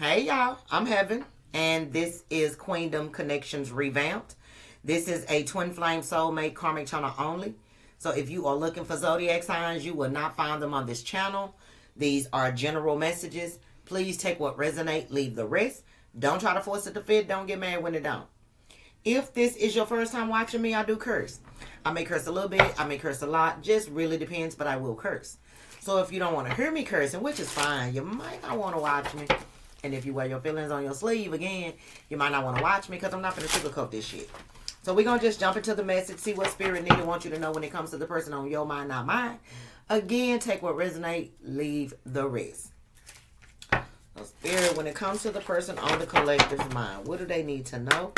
Hey y'all, I'm Heaven, and this is Queendom Connections Revamped. This is a twin flame soulmate karmic channel only. So if you are looking for zodiac signs, you will not find them on this channel. These are general messages. Please take what resonate, leave the rest. Don't try to force it to fit. Don't get mad when it don't. If this is your first time watching me, I do curse. I may curse a little bit, I may curse a lot. Just really depends, but I will curse. So if you don't want to hear me cursing, which is fine, you might not want to watch me. And if you wear your feelings on your sleeve, again, you might not want to watch me because I'm not going to sugarcoat this shit. So we're going to just jump into the message, see what spirit need to want you to know when it comes to the person on your mind, not mine. Again, take what resonate, leave the rest. So spirit, when it comes to the person on the collective's mind, what do they need to know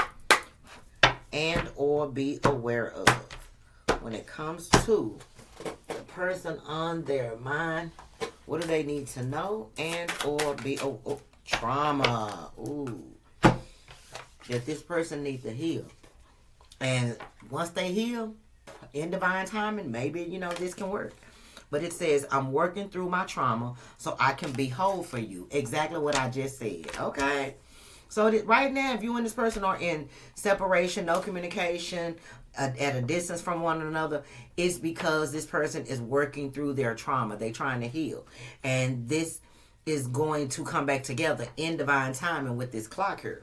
and or be aware of? When it comes to the person on their mind, what do they need to know and or be trauma, that this person needs to heal. And once they heal, in divine timing, maybe, this can work. But it says, I'm working through my trauma so I can be whole for you. Exactly what I just said. Okay? So right now, if you and this person are in separation, no communication, at a distance from one another, it's because this person is working through their trauma. They're trying to heal. And this is going to come back together in divine timing with this clock here.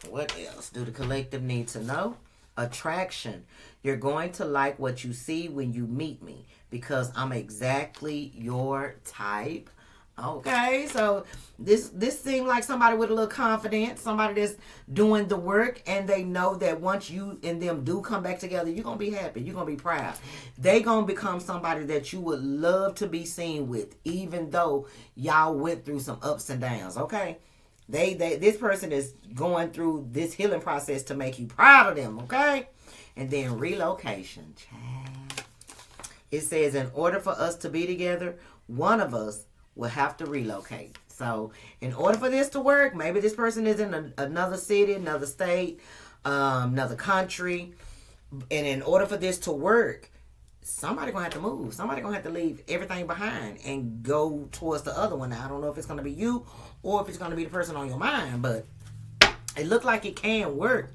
What else do the collective need to know? Attraction. You're going to like what you see when you meet me because I'm exactly your type. Okay, so this seems like somebody with a little confidence, somebody that's doing the work, and they know that once you and them do come back together, you're going to be happy, you're going to be proud. They going to become somebody that you would love to be seen with, even though y'all went through some ups and downs, okay? This person is going through this healing process to make you proud of them, okay? And then relocation, child. It says, in order for us to be together, one of us will have to relocate. So in order for this to work, maybe this person is in another city, another state, another country. And in order for this to work, somebody gonna have to move. Somebody gonna have to leave everything behind and go towards the other one. Now, I don't know if it's gonna be you or if it's gonna be the person on your mind, but it looked like it can work.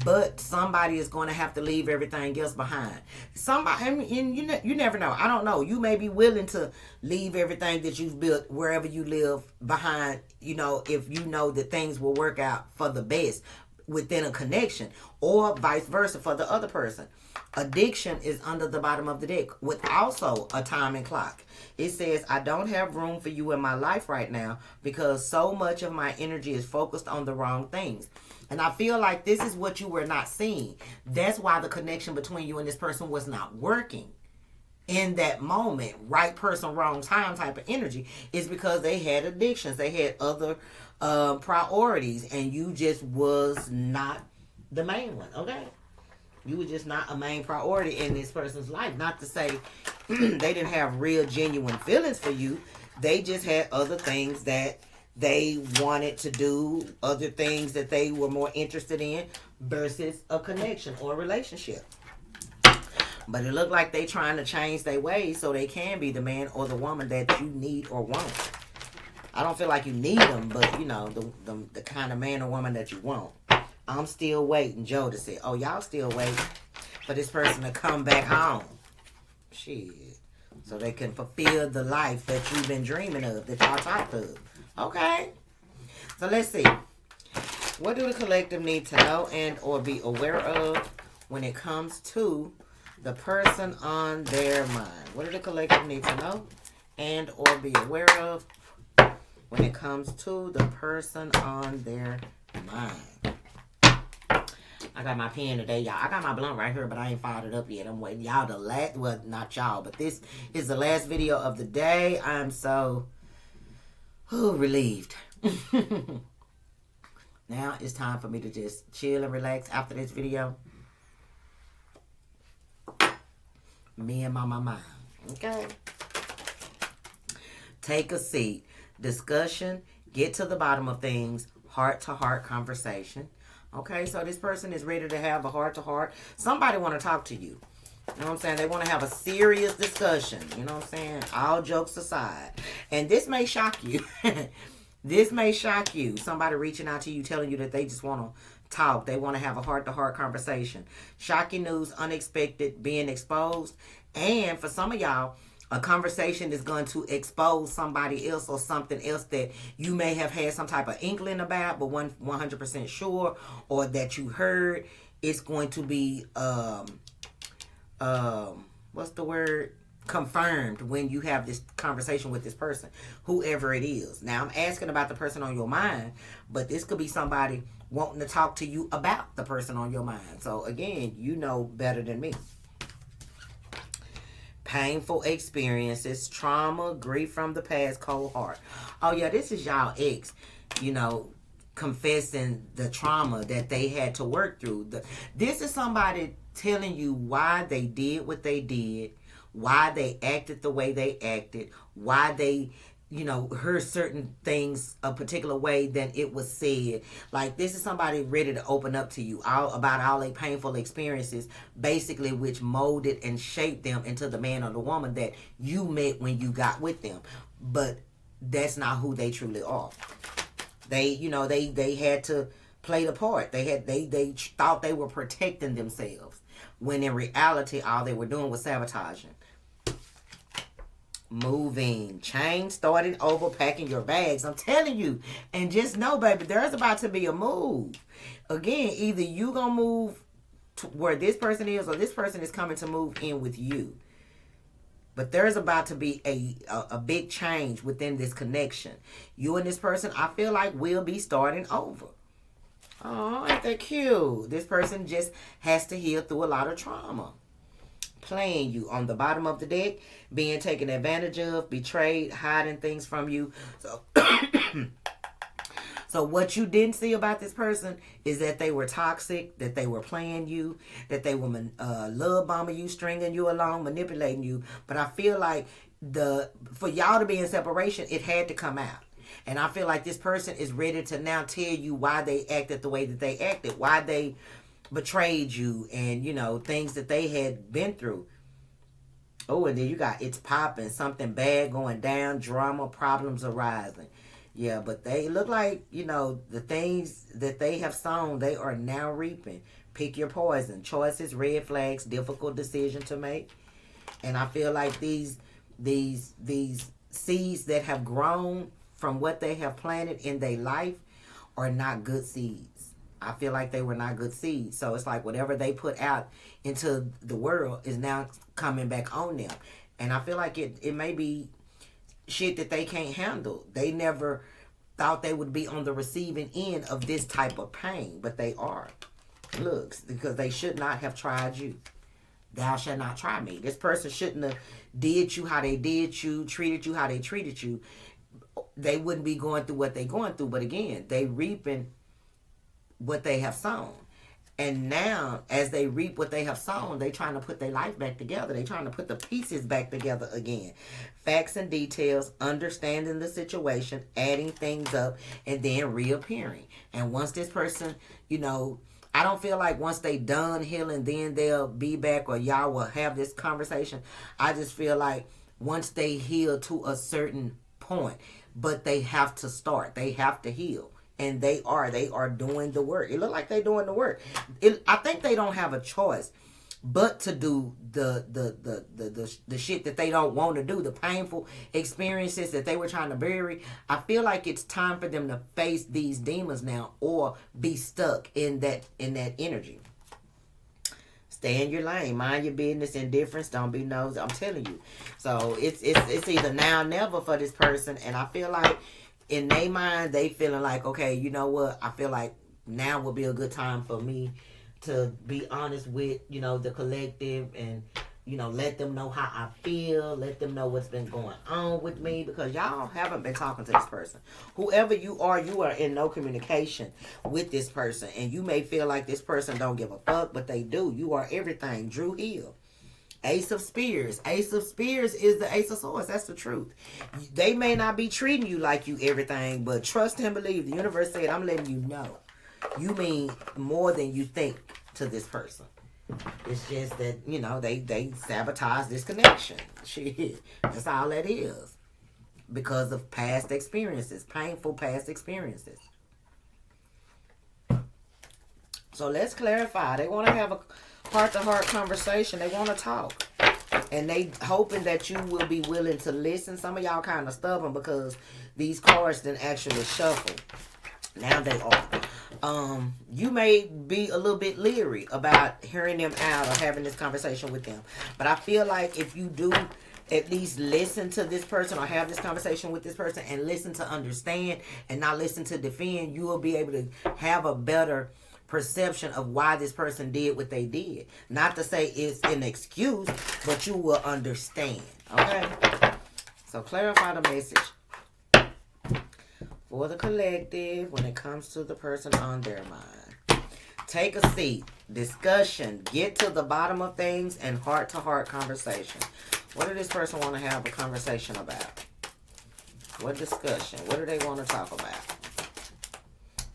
But somebody is going to have to leave everything else behind. Somebody, and you never know. I don't know. You may be willing to leave everything that you've built wherever you live behind, if you know that things will work out for the best within a connection, or vice versa for the other person. Addiction is under the bottom of the deck with also a timing clock. It says, I don't have room for you in my life right now because so much of my energy is focused on the wrong things. And I feel like this is what you were not seeing. That's why the connection between you and this person was not working in that moment. Right person, wrong time type of energy is because they had addictions. They had other priorities. And you just was not the main one, okay? You were just not a main priority in this person's life. Not to say they didn't have real, genuine feelings for you. They just had other things that they wanted to do, other things that they were more interested in versus a connection or a relationship. But it looked like they trying to change their ways so they can be the man or the woman that you need or want. I don't feel like you need them, but the kind of man or woman that you want. I'm still waiting. Joda said, oh, y'all still waiting for this person to come back home. Shit. So they can fulfill the life that you've been dreaming of, that y'all talked of. Okay. So let's see. What do the collective need to know and or be aware of when it comes to the person on their mind? What do the collective need to know and or be aware of when it comes to the person on their mind? I got my pen today, y'all. I got my blunt right here, but I ain't fired it up yet. I'm waiting y'all to well, not y'all, but this is the last video of the day. I'm so relieved. Now it's time for me to just chill and relax after this video. Me and my mind. Okay? Take a seat. Discussion. Get to the bottom of things. Heart-to-heart conversation. Okay, so this person is ready to have a heart-to-heart. Somebody want to talk to you. You know what I'm saying? They want to have a serious discussion. You know what I'm saying? All jokes aside. And this may shock you. This may shock you. Somebody reaching out to you telling you that they just want to talk. They want to have a heart-to-heart conversation. Shocking news, unexpected, being exposed. And for some of y'all, a conversation is going to expose somebody else or something else that you may have had some type of inkling about, but 100% sure, or that you heard. It's going to be, what's the word? Confirmed when you have this conversation with this person, whoever it is. Now, I'm asking about the person on your mind, but this could be somebody wanting to talk to you about the person on your mind. So, again, you know better than me. Painful experiences, trauma, grief from the past, cold heart. Oh, yeah, this is y'all ex, confessing the trauma that they had to work through. This is somebody telling you why they did what they did, why they acted the way they acted, why they, heard certain things a particular way than it was said. Like, this is somebody ready to open up to you about all their painful experiences, basically, which molded and shaped them into the man or the woman that you met when you got with them. But that's not who they truly are. They, they had to play the part. They thought they were protecting themselves, when in reality, all they were doing was sabotaging. Moving, change, starting over, packing your bags. I'm telling you, and just know, baby, there's about to be a move. Again, either you gonna move to where this person is, or this person is coming to move in with you. But there's about to be a big change within this connection. You and this person, I feel like, will be starting over. Oh, ain't that cute? This person just has to heal through a lot of trauma. Playing you on the bottom of the deck, being taken advantage of, betrayed, hiding things from you. So what you didn't see about this person is that they were toxic, that they were playing you, that they were love bombing you, stringing you along, manipulating you. But I feel like for y'all to be in separation, it had to come out. And I feel like this person is ready to now tell you why they acted the way that they acted, why they betrayed you, and things that they had been through. Oh, and then you got it's popping, something bad going down, drama, problems arising. Yeah, but they look like, the things that they have sown, they are now reaping. Pick your poison. Choices, red flags, difficult decision to make. And I feel like these seeds that have grown from what they have planted in their life are not good seeds. I feel like they were not good seeds. So it's like whatever they put out into the world is now coming back on them. And I feel like it may be shit that they can't handle. They never thought they would be on the receiving end of this type of pain, but they are. Looks, because they should not have tried you. Thou shalt not try me. This person shouldn't have did you how they did you, treated you how they treated you. They wouldn't be going through what they're going through. But again, they reaping what they have sown. And now, as they reap what they have sown, they trying to put their life back together. They trying to put the pieces back together again. Facts and details, understanding the situation, adding things up, and then reappearing. And once this person, I don't feel like once they done healing, then they'll be back or y'all will have this conversation. I just feel like once they heal to a certain point, but they have to start. They have to heal. And they are doing the work. It look like they're doing the work. I think they don't have a choice but to do the shit that they don't want to do, the painful experiences that they were trying to bury. I feel like it's time for them to face these demons now, or be stuck in that energy. Stay in your lane, mind your business, indifference, don't be nosy. I'm telling you. So it's either now or never for this person, and I feel like in their mind, they feeling like, okay, you know what? I feel like now will be a good time for me to be honest with, the collective, and, let them know how I feel. Let them know what's been going on with me, because y'all haven't been talking to this person. Whoever you are in no communication with this person. And you may feel like this person don't give a fuck, but they do. You are everything. Drew Hill. Ace of Spears. Ace of Spears is the Ace of Swords. That's the truth. They may not be treating you like you everything, but trust and believe. The universe said, I'm letting you know. You mean more than you think to this person. It's just that, they sabotage this connection. Shit. That's all that is. because of past experiences, painful past experiences. So let's clarify. They want to have a heart-to-heart conversation. They want to talk. And they hoping that you will be willing to listen. Some of y'all kind of stubborn because these cards didn't actually shuffle. Now they are. You may be a little bit leery about hearing them out or having this conversation with them. But I feel like if you do at least listen to this person or have this conversation with this person and listen to understand and not listen to defend, you will be able to have a better perception of why this person did what they did. Not to say it's an excuse, but you will understand. Okay? So clarify the message for the collective when it comes to the person on their mind. Take a seat. Discussion. Get to the bottom of things and heart-to-heart conversation. What does this person want to have a conversation about? What discussion? What do they want to talk about?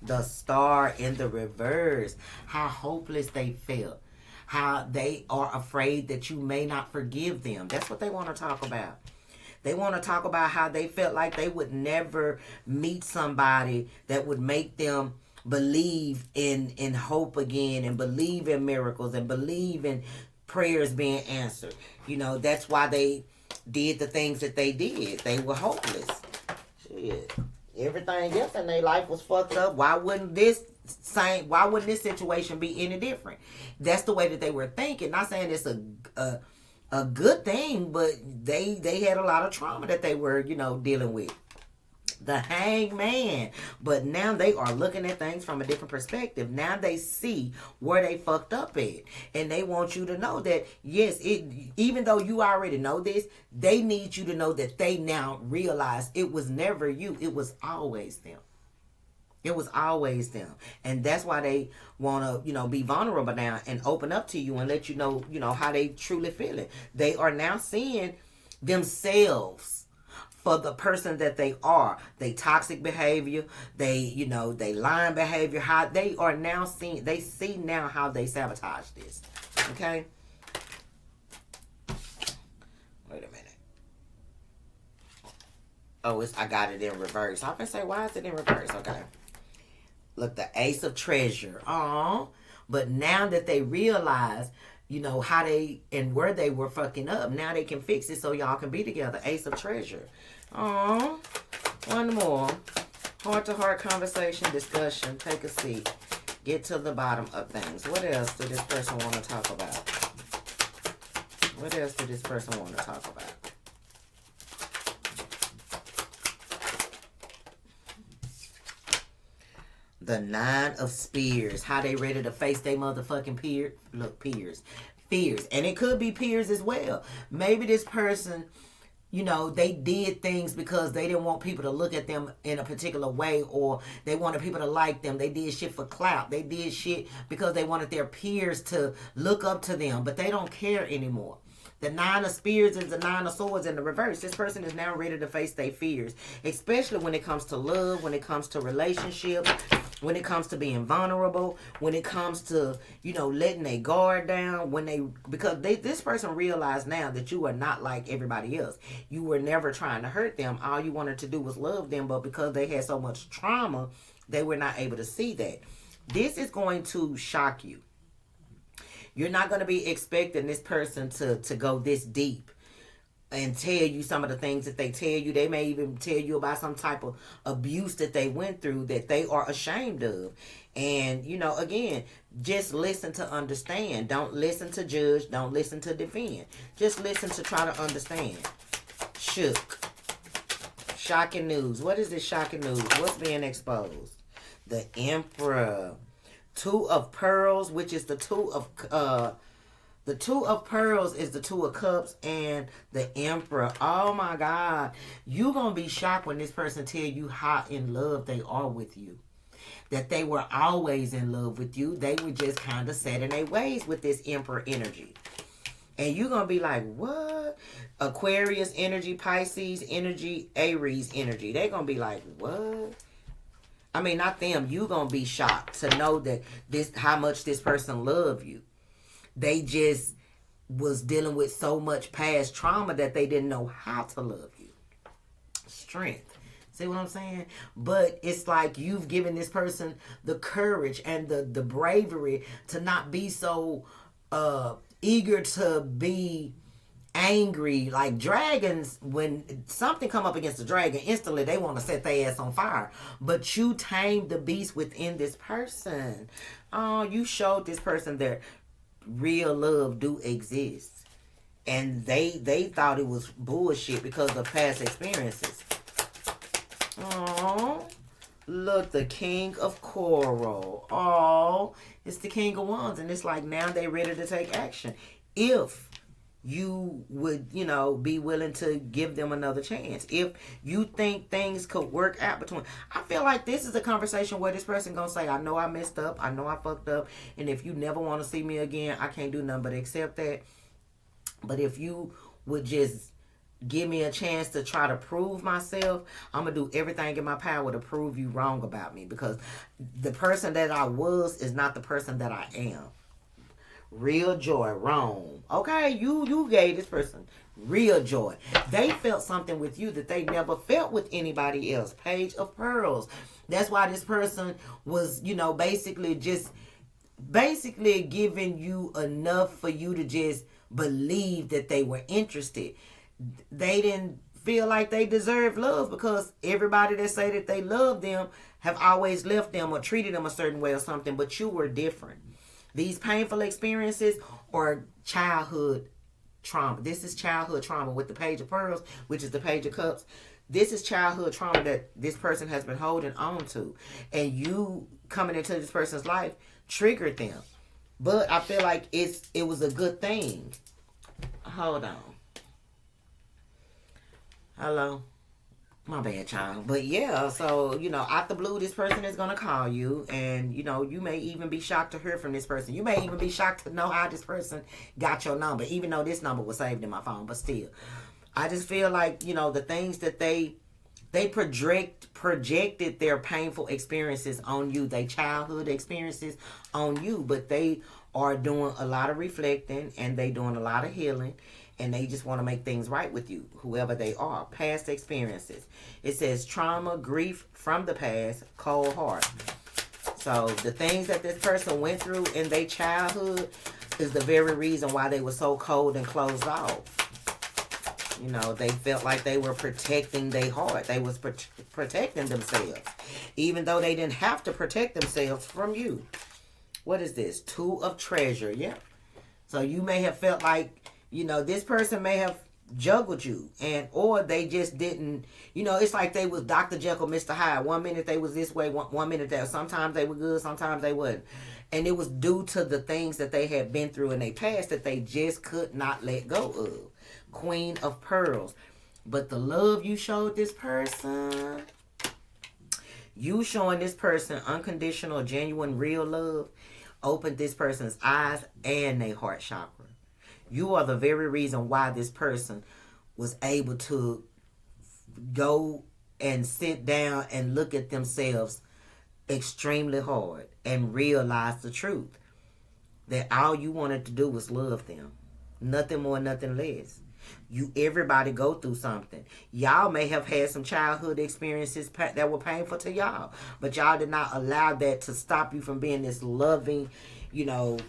The Star in the reverse. How hopeless they feel. How they are afraid that you may not forgive them. That's what they want to talk about. They want to talk about how they felt like they would never meet somebody that would make them believe in hope again and believe in miracles and believe in prayers being answered. You know, that's why they did the things that they did. They were hopeless. Shit. Everything else in their life was fucked up. Why wouldn't this situation be any different? That's the way that they were thinking. Not saying it's a good thing, but they had a lot of trauma that they were, dealing with. The Hangman. But now they are looking at things from a different perspective. Now they see where they fucked up at. And they want you to know that, yes, even though you already know this, they need you to know that they now realize it was never you. It was always them. It was always them. And that's why they want to, be vulnerable now and open up to you and let you know, how they truly feel it. They are now seeing themselves for the person that they are. They toxic behavior, they lying behavior, how they are now seeing, they see now how they sabotage this. Okay? Wait a minute. Oh, I got it in reverse. I can say, why is it in reverse? Okay. Look, the Ace of Treasure. Aww. But now that they realize, how they and where they were fucking up, now they can fix it so y'all can be together. Ace of Treasure. Aww. One more. Heart-to-heart conversation, discussion. Take a seat. Get to the bottom of things. What else did this person want to talk about? What else did this person want to talk about? The Nine of Spears. How they ready to face their motherfucking peers. Look, peers. Fears. And it could be peers as well. Maybe this person, they did things because they didn't want people to look at them in a particular way, or they wanted people to like them. They did shit for clout. They did shit because they wanted their peers to look up to them, but they don't care anymore. The Nine of Spears is the Nine of Swords in the reverse. This person is now ready to face their fears, especially when it comes to love, when it comes to relationships, when it comes to being vulnerable, when it comes to, letting their guard down, because this person realized now that you are not like everybody else. You were never trying to hurt them. All you wanted to do was love them, but because they had so much trauma, they were not able to see that. This is going to shock you. You're not going to be expecting this person to go this deep and tell you some of the things that they tell you. They may even tell you about some type of abuse that they went through that they are ashamed of. And, again, just listen to understand. Don't listen to judge. Don't listen to defend. Just listen to try to understand. Shook. Shocking news. What is this shocking news? What's being exposed? The Emperor. Two of Pearls, which is the Two of Pearls is the Two of Cups, and the Emperor. Oh my God. You're going to be shocked when this person tell you how in love they are with you. That they were always in love with you. They were just kind of set in their ways with this Emperor energy. And you're going to be like, what? Aquarius energy, Pisces energy, Aries energy. They're going to be like, what? I mean, not them. You're going to be shocked to know that how much this person loved you. They just was dealing with so much past trauma that they didn't know how to love you. strength. See what I'm saying? But it's like you've given this person the courage and the bravery to not be so eager to be angry. Like dragons, when something come up against the dragon, instantly they want to set their ass on fire. But you tamed the beast within this person. Oh, you showed this person that real love do exist. And they thought it was bullshit because of past experiences. Oh, look, the King of Coral. Oh, it's the King of Wands. And it's like now they ready to take action. If you would, be willing to give them another chance. If you think things could work out between. I feel like this is a conversation where this person going to say, I know I messed up. I know I fucked up. And if you never want to see me again, I can't do nothing but accept that. But if you would just give me a chance to try to prove myself, I'm going to do everything in my power to prove you wrong about me. Because the person that I was is not the person that I am. Real joy, wrong. Okay, you gave this person real joy. They felt something with you that they never felt with anybody else. Page of Pearls. That's why this person was, basically giving you enough for you to just believe that they were interested. They didn't feel like they deserved love because everybody that say that they love them have always left them or treated them a certain way or something, but you were different. These painful experiences are childhood trauma. This is childhood trauma with the Page of Pearls, which is the Page of Cups. This is childhood trauma that this person has been holding on to. And you coming into this person's life triggered them. But I feel like it was a good thing. Hold on. Hello. My bad, child. But yeah, so, out the blue, this person is going to call you. And, you may even be shocked to hear from this person. You may even be shocked to know how this person got your number, even though this number was saved in my phone. But still, I just feel like, the things that they projected their painful experiences on you, their childhood experiences on you. But they are doing a lot of reflecting and they doing a lot of healing. And they just want to make things right with you, whoever they are. Past experiences. It says trauma, grief from the past, cold heart. So the things that this person went through in their childhood is the very reason why they were so cold and closed off. They felt like they were protecting their heart. They was protecting themselves. Even though they didn't have to protect themselves from you. What is this? Two of Treasure. Yeah. So you may have felt like, this person may have juggled you or they just didn't, it's like they was Dr. Jekyll, Mr. Hyde. 1 minute they was this way, one minute that. Sometimes they were good, sometimes they wasn't. And it was due to the things that they had been through in their past that they just could not let go of. Queen of Pearls. But the love you showed this person, you showing this person unconditional, genuine, real love, opened this person's eyes and their heart chakra. You are the very reason why this person was able to go and sit down and look at themselves extremely hard and realize the truth. That all you wanted to do was love them. Nothing more, nothing less. Everybody go through something. Y'all may have had some childhood experiences that were painful to y'all. But y'all did not allow that to stop you from being this loving,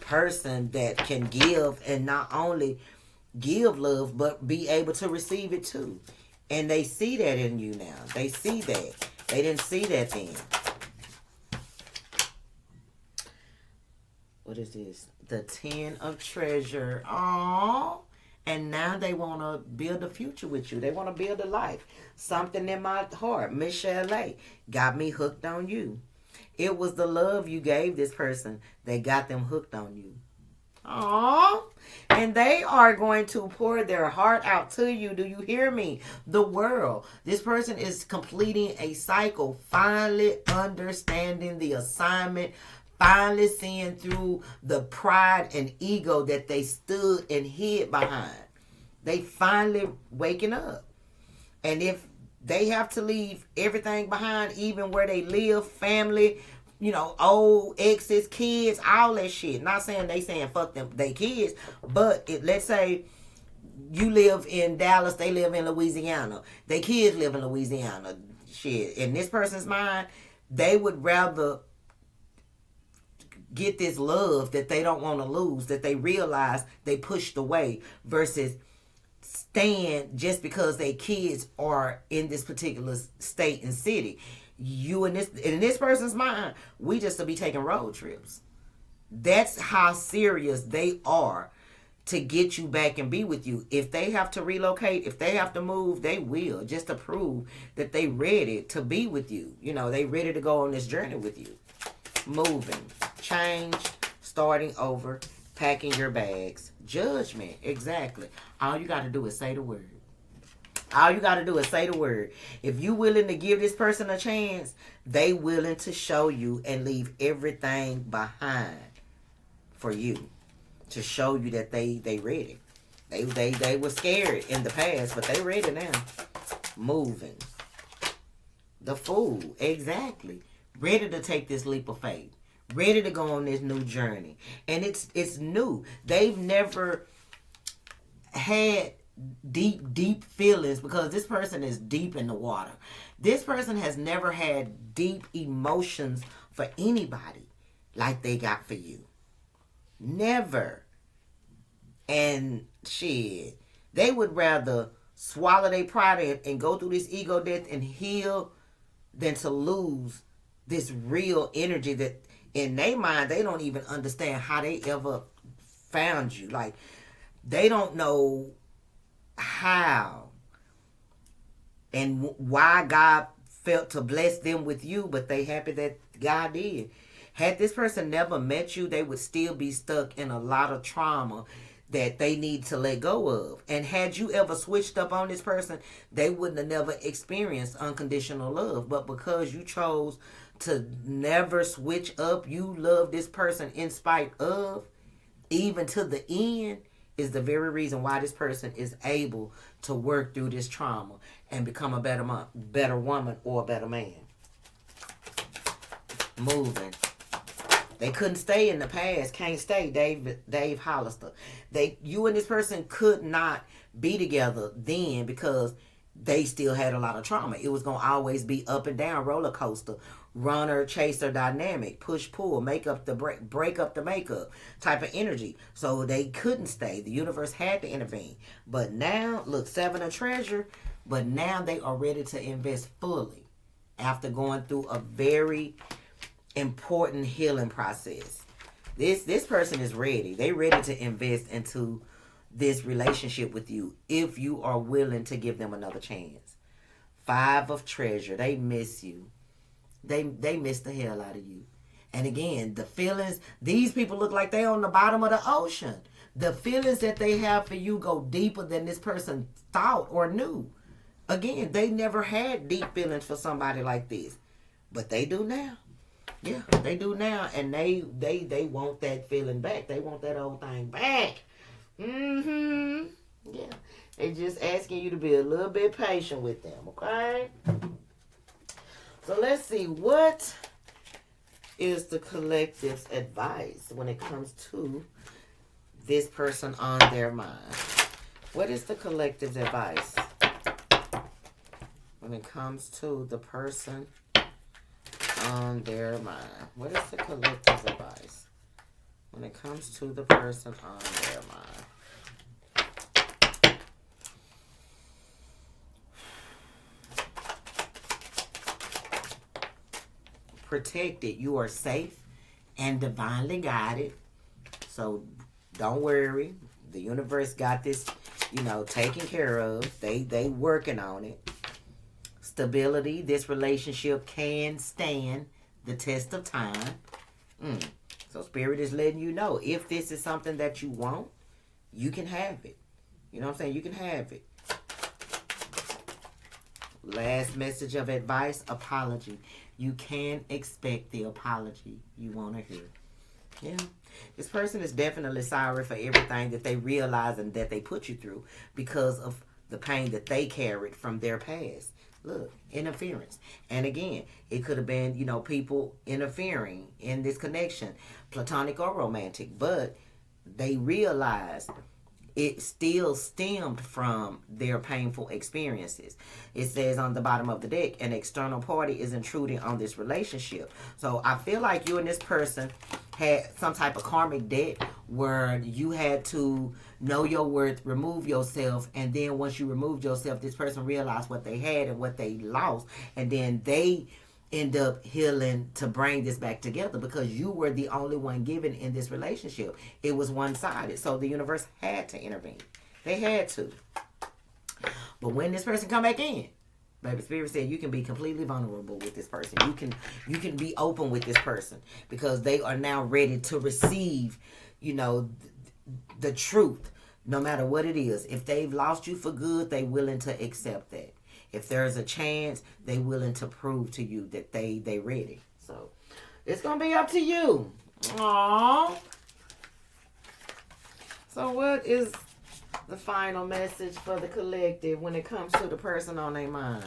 person that can give and not only give love, but be able to receive it too. And they see that in you now. They see that. They didn't see that then. What is this? The 10 of Treasure. Aww. And now they want to build a future with you. They want to build a life. Something in my heart. Michelle A. got me hooked on you. It was the love you gave this person that got them hooked on you. Aww. And they are going to pour their heart out to you. Do you hear me? The world. This person is completing a cycle. Finally understanding the assignment. Finally seeing through the pride and ego that they stood and hid behind. They finally waking up. And if they have to leave everything behind, even where they live, family, old exes, kids, all that shit. Not saying they saying fuck them, they kids, but let's say you live in Dallas, they live in Louisiana. Their kids live in Louisiana. Shit. In this person's mind, they would rather get this love that they don't want to lose, that they realize they pushed away, versus stand just because their kids are in this particular state and city. You in this person's mind, we just to be taking road trips. That's how serious they are to get you back and be with you. If they have to relocate, if they have to move, they will, just to prove that they ready to be with you. You know, they ready to go on this journey with you. Moving, change, starting over, packing your bags, judgment. Exactly. All you got to do is say the word. All you got to do is say the word. If you willing to give this person a chance, they willing to show you and leave everything behind for you, to show you that they ready. They were scared in the past, but they ready now. Moving. The Fool. Exactly. Ready to take this leap of faith. Ready to go on this new journey. And it's new. They've never had deep feelings, because this person is deep in the water. This person has never had deep emotions for anybody like they got for you. Never. And shit, they would rather swallow their pride and go through this ego death and heal than to lose this real energy that in their mind they don't even understand how they ever found you. Like, they don't know how and why God felt to bless them with you, but they happy that God did. Had this person never met you, they would still be stuck in a lot of trauma that they need to let go of. And had you ever switched up on this person, they wouldn't have never experienced unconditional love. But because you chose to never switch up, you love this person in spite of, even to the end, is the very reason why this person is able to work through this trauma and become a better woman or a better man. Moving. They couldn't stay in the past. Can't stay, Dave Hollister. You and this person could not be together then, because they still had a lot of trauma. It was going to always be up and down roller coaster, runner, chaser dynamic, push, pull, make up the break up the makeup type of energy. So they couldn't stay. The universe had to intervene. But now, look, 7 of treasure, but now they are ready to invest fully after going through a very important healing process. This person is ready. They ready to invest into this relationship with you if you are willing to give them another chance. 5 of treasure. They miss you. They miss the hell out of you. And again, the feelings, these people look like they on the bottom of the ocean. The feelings that they have for you go deeper than this person thought or knew. Again, they never had deep feelings for somebody like this, but they do now. Yeah, they do now, and they want that feeling back. They want that old thing back. Yeah, they just asking you to be a little bit patient with them, okay? So let's see, what is the collective's advice when it comes to this person on their mind? What is the collective's advice when it comes to the person on their mind? What is the collective's advice when it comes to the person on their mind? Protected. You are safe and divinely guided. So don't worry. The universe got this, taken care of. They working on it. Stability. This relationship can stand the test of time. So Spirit is letting you know, if this is something that you want, you can have it. You know what I'm saying? You can have it. Last message of advice, apology. You can expect the apology you want to hear. Yeah. This person is definitely sorry for everything that they realize and that they put you through because of the pain that they carried from their past. Look, interference. And again, it could have been, people interfering in this connection, platonic or romantic, but they realized it still stemmed from their painful experiences. It says on the bottom of the deck, an external party is intruding on this relationship. So I feel like you and this person had some type of karmic debt where you had to know your worth, remove yourself, and then once you removed yourself, this person realized what they had and what they lost, and then they end up healing to bring this back together because you were the only one given in this relationship. It was one-sided, so the universe had to intervene. They had to. But when this person come back in, baby, Spirit said you can be completely vulnerable with this person. You can be open with this person because they are now ready to receive, the truth, no matter what it is. If they've lost you for good, they willing to accept that. If there's a chance, they willing to prove to you that they ready. So it's gonna be up to you. Aww. So what is the final message for the collective when it comes to the person on their mind?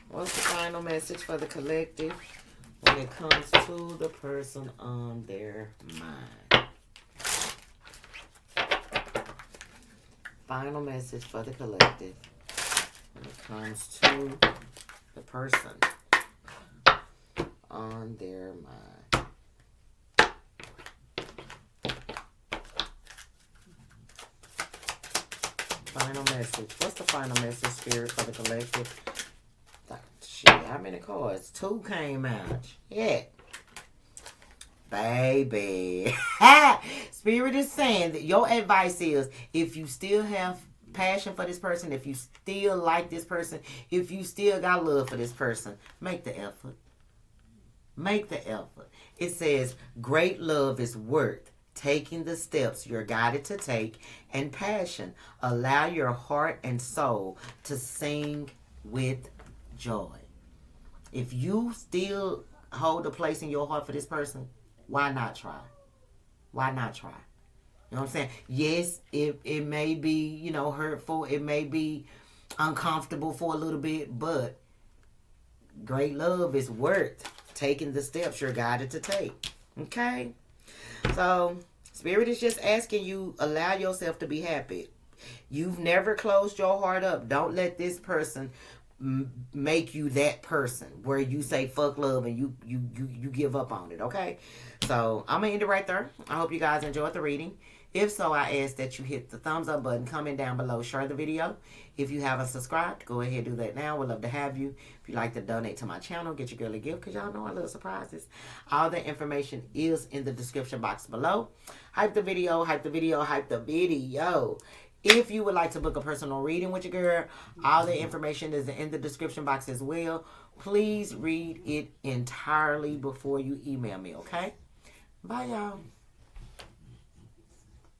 What's the final message for the collective when it comes to the person on their mind? Final message for the collective when it comes to the person on their mind. Final message. What's the final message, Spirit, for the collective? Shit, how many cards? 2 came out. Yeah. Baby. Spirit is saying that your advice is, if you still have passion for this person, if you still like this person, if you still got love for this person, make the effort. Make the effort. It says, great love is worth taking the steps you're guided to take, and passion. Allow your heart and soul to sing with joy. If you still hold a place in your heart for this person, why not try? Why not try? You know what I'm saying? Yes, it may be, hurtful. It may be uncomfortable for a little bit, but great love is worth taking the steps you're guided to take. Okay? So, Spirit is just asking you, allow yourself to be happy. You've never closed your heart up. Don't let this person make you that person where you say fuck love and you give up on it. Okay? So, I'm going to end it right there. I hope you guys enjoyed the reading. If so, I ask that you hit the thumbs up button, comment down below, share the video. If you haven't subscribed, go ahead and do that now. We'd love to have you. If you'd like to donate to my channel, get your girl a gift, because y'all know I love surprises. All the information is in the description box below. Hype the video, hype the video, hype the video. If you would like to book a personal reading with your girl, all the information is in the description box as well. Please read it entirely before you email me, okay? Bye, y'all.